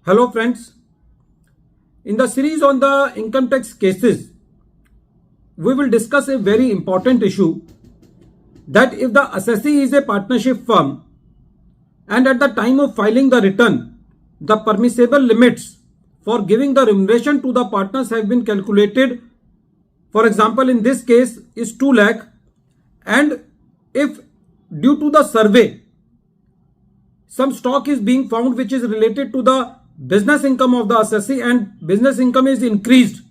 Hello friends, in the series on the income tax cases, we will discuss a very important issue that if the assessee is a partnership firm and at the time of filing the return, the permissible limits for giving the remuneration to the partners have been calculated. For example, in this case is 2 lakh, and if due to the survey some stock is being found which is related to the business income of the assessee and business income is increased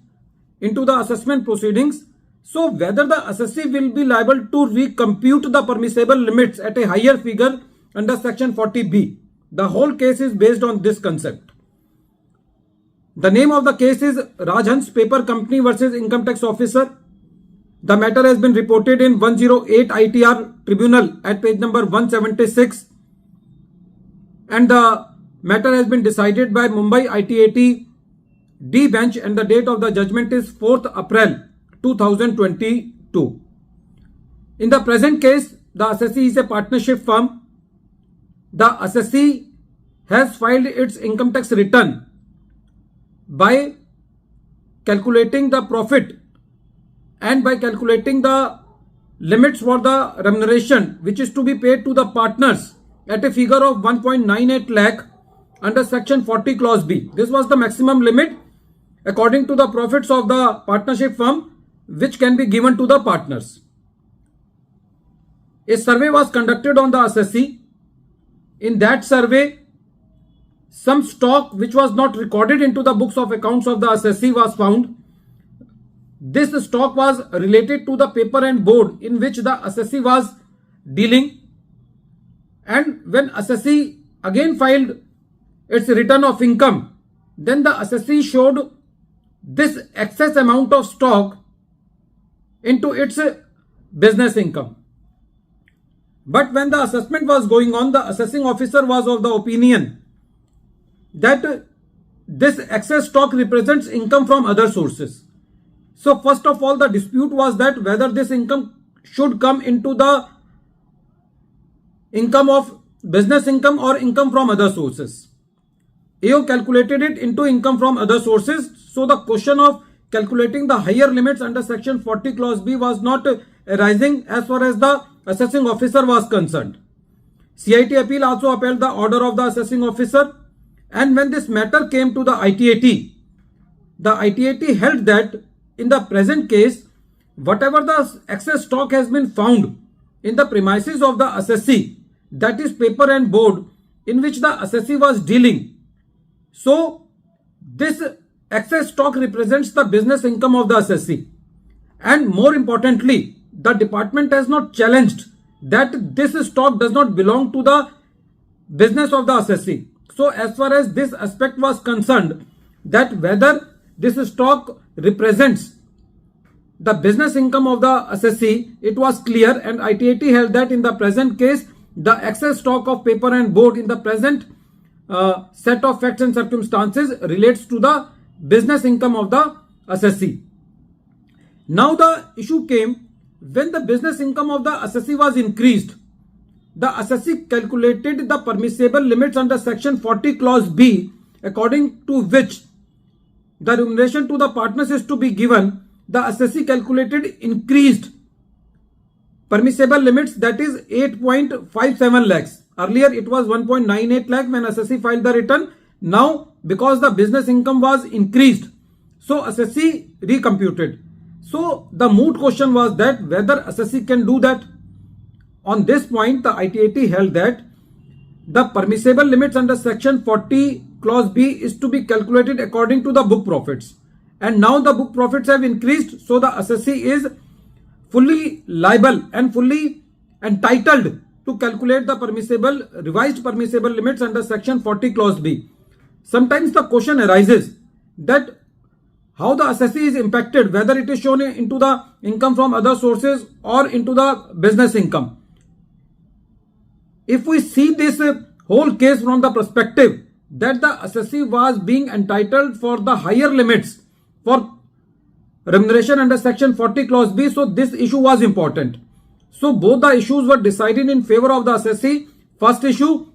into the assessment proceedings, so whether the assessee will be liable to recompute the permissible limits at a higher figure under section 40B. The whole case is based on this concept. The name of the case is RAJHANS Paper Company versus Income Tax Officer. The matter has been reported in 108 ITR Tribunal at page number 176, and the matter has been decided by Mumbai ITAT D bench, and the date of the judgment is 4th April 2022. In the present case, the assessee is a partnership firm. The assessee has filed its income tax return by calculating the profit and by calculating the limits for the remuneration which is to be paid to the partners at a figure of 1.98 lakh under section 40 clause B. This was the maximum limit according to the profits of the partnership firm which can be given to the partners. A survey was conducted on the assessee. In that survey, some stock which was not recorded into the books of accounts of the assessee was found. This stock was related to the paper and board in which the assessee was dealing, and when assessee again filed its return of income, then the assessee showed this excess amount of stock into its business income. But when the assessment was going on, the assessing officer was of the opinion that this excess stock represents income from other sources. So first of all, the dispute was that whether this income should come into the income of business income or income from other sources. AO calculated it into income from other sources. So the question of calculating the higher limits under section 40 clause B was not arising as far as the assessing officer was concerned. CIT appeal also upheld the order of the assessing officer, and when this matter came to the ITAT held that in the present case, whatever the excess stock has been found in the premises of the assessee, that is paper and board in which the assessee was dealing, so this excess stock represents the business income of the assessee. And more importantly, the department has not challenged that this stock does not belong to the business of the assessee. So as far as this aspect was concerned, that whether this stock represents the business income of the assessee, it was clear, and ITAT held that in the present case, the excess stock of paper and board in the present set of facts and circumstances relates to the business income of the assessee. Now the issue came when the business income of the assessee was increased. The assessee calculated the permissible limits under section 40 clause B, according to which the remuneration to the partners is to be given. The assessee calculated increased permissible limits, that is 8.57 lakhs. Earlier it was 1.98 lakh when assessee filed the return. Now because the business income was increased, so assessee recomputed. So the moot question was that whether assessee can do that. On this point, the ITAT held that the permissible limits under section 40 clause B is to be calculated according to the book profits. And now the book profits have increased, so the assessee is fully liable and fully entitled to calculate the revised permissible limits under section 40 clause B. Sometimes the question arises that how the assessee is impacted, whether it is shown into the income from other sources or into the business income. If we see this whole case from the perspective that the assessee was being entitled for the higher limits for remuneration under section 40 clause B, so this issue was important. So both the issues were decided in favor of the assessee. First issue,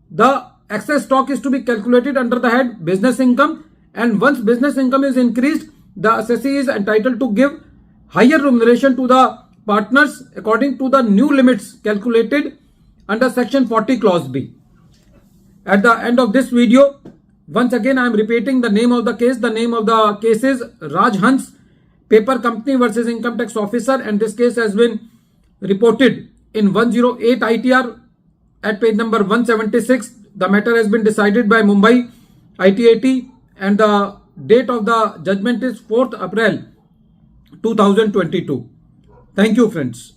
the excess stock is to be calculated under the head business income, and once business income is increased, the assessee is entitled to give higher remuneration to the partners according to the new limits calculated under section 40 clause B. At the end of this video, once again I am repeating the name of the case. The name of the case is RAJHANS Paper Company versus Income Tax Officer, and this case has been reported in 108 ITR at page number 176. The matter has been decided by Mumbai ITAT, and the date of the judgment is 4th April 2022. Thank you, friends.